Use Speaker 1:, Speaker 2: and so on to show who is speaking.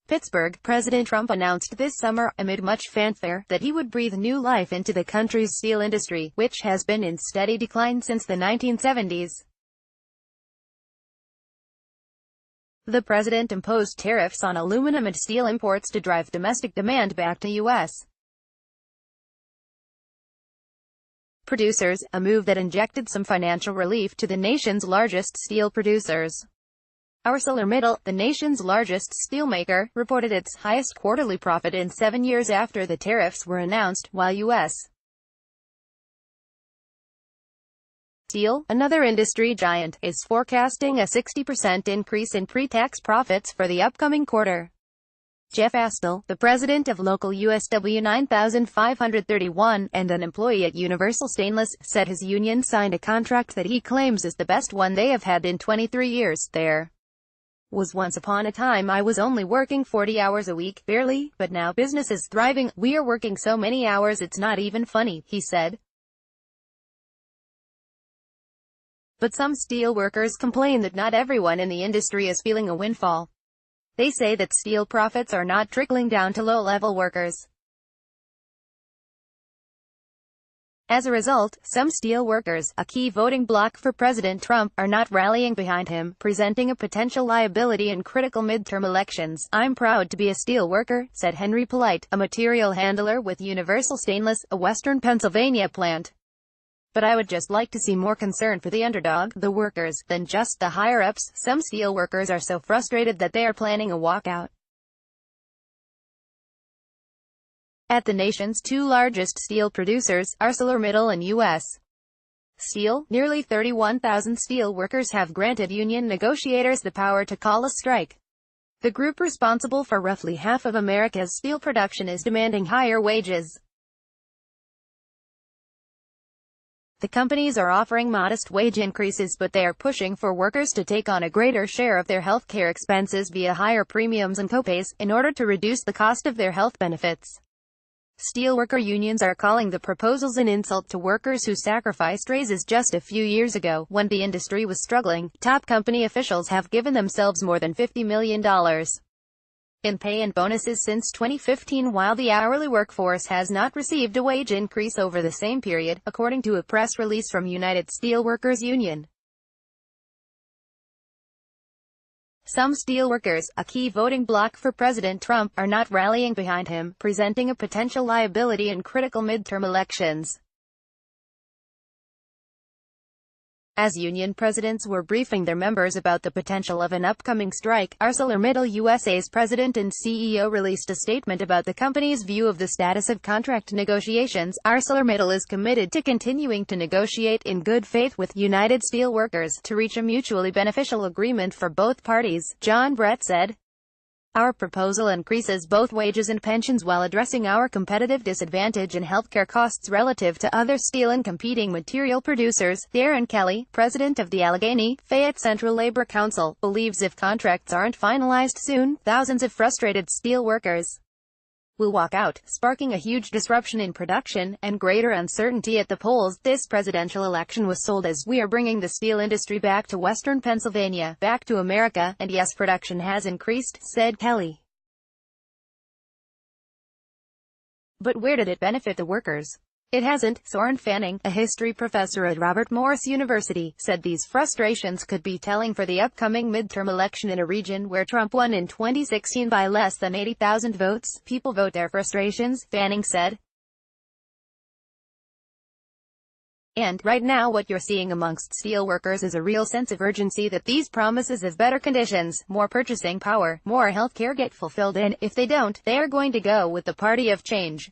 Speaker 1: Pittsburgh, President Trump announced this summer, amid much fanfare, that he would breathe new life into the country's steel industry, which has been in steady decline since the 1970s. The president imposed tariffs on aluminum and steel imports to drive domestic demand back to U.S. producers, a move that injected some financial relief to the nation's largest steel producers. ArcelorMittal, the nation's largest steelmaker, reported its highest quarterly profit in 7 years after the tariffs were announced, while U.S. Steel, another industry giant, is forecasting a 60% increase in pre-tax profits for the upcoming quarter. Jeff Astle, the president of local USW 9531, and an employee at Universal Stainless, said his union signed a contract that he claims is the best one they have had in 23 years. There was once upon a time I was only working 40 hours a week, barely, but now business is thriving. We are working so many hours it's not even funny, he said. But some steel workers complain that not everyone in the industry is feeling a windfall. They say that steel profits are not trickling down to low-level workers. As a result, some steel workers, a key voting bloc for President Trump, are not rallying behind him, presenting a potential liability in critical midterm elections. "I'm proud to be a steel worker," said Henry Polite, a material handler with Universal Stainless, a western Pennsylvania plant. "But I would just like to see more concern for the underdog, the workers, than just the higher-ups." Some steel workers are so frustrated that they are planning a walkout. At the nation's two largest steel producers, ArcelorMittal and U.S. Steel, nearly 31,000 steel workers have granted union negotiators the power to call a strike. The group responsible for roughly half of America's steel production is demanding higher wages. The companies are offering modest wage increases, but they are pushing for workers to take on a greater share of their health care expenses via higher premiums and copays, in order to reduce the cost of their health benefits. Steelworker unions are calling the proposals an insult to workers who sacrificed raises just a few years ago, when the industry was struggling. Top company officials have given themselves more than $50 million in pay and bonuses since 2015, while the hourly workforce has not received a wage increase over the same period, according to a press release from United Steelworkers Union. Some steelworkers, a key voting bloc for President Trump, are not rallying behind him, presenting a potential liability in critical midterm elections. As union presidents were briefing their members about the potential of an upcoming strike, ArcelorMittal USA's president and CEO released a statement about the company's view of the status of contract negotiations. "ArcelorMittal is committed to continuing to negotiate in good faith with United Steelworkers to reach a mutually beneficial agreement for both parties," John Brett said. "Our proposal increases both wages and pensions while addressing our competitive disadvantage in healthcare costs relative to other steel and competing material producers." Darren Kelly, president of the Allegheny, Fayette Central Labor Council, believes if contracts aren't finalized soon, thousands of frustrated steel workers will walk out, sparking a huge disruption in production, and greater uncertainty at the polls. This presidential election was sold as, "We are bringing the steel industry back to Western Pennsylvania, back to America, and yes, production has increased," said Kelly. But where did it benefit the workers? It hasn't. Soren Fanning, a history professor at Robert Morris University, said these frustrations could be telling for the upcoming midterm election in a region where Trump won in 2016 by less than 80,000 votes. "People vote their frustrations," Fanning said. "And, right now what you're seeing amongst steelworkers is a real sense of urgency that these promises of better conditions, more purchasing power, more health care get fulfilled, and, if they don't, they are going to go with the party of change."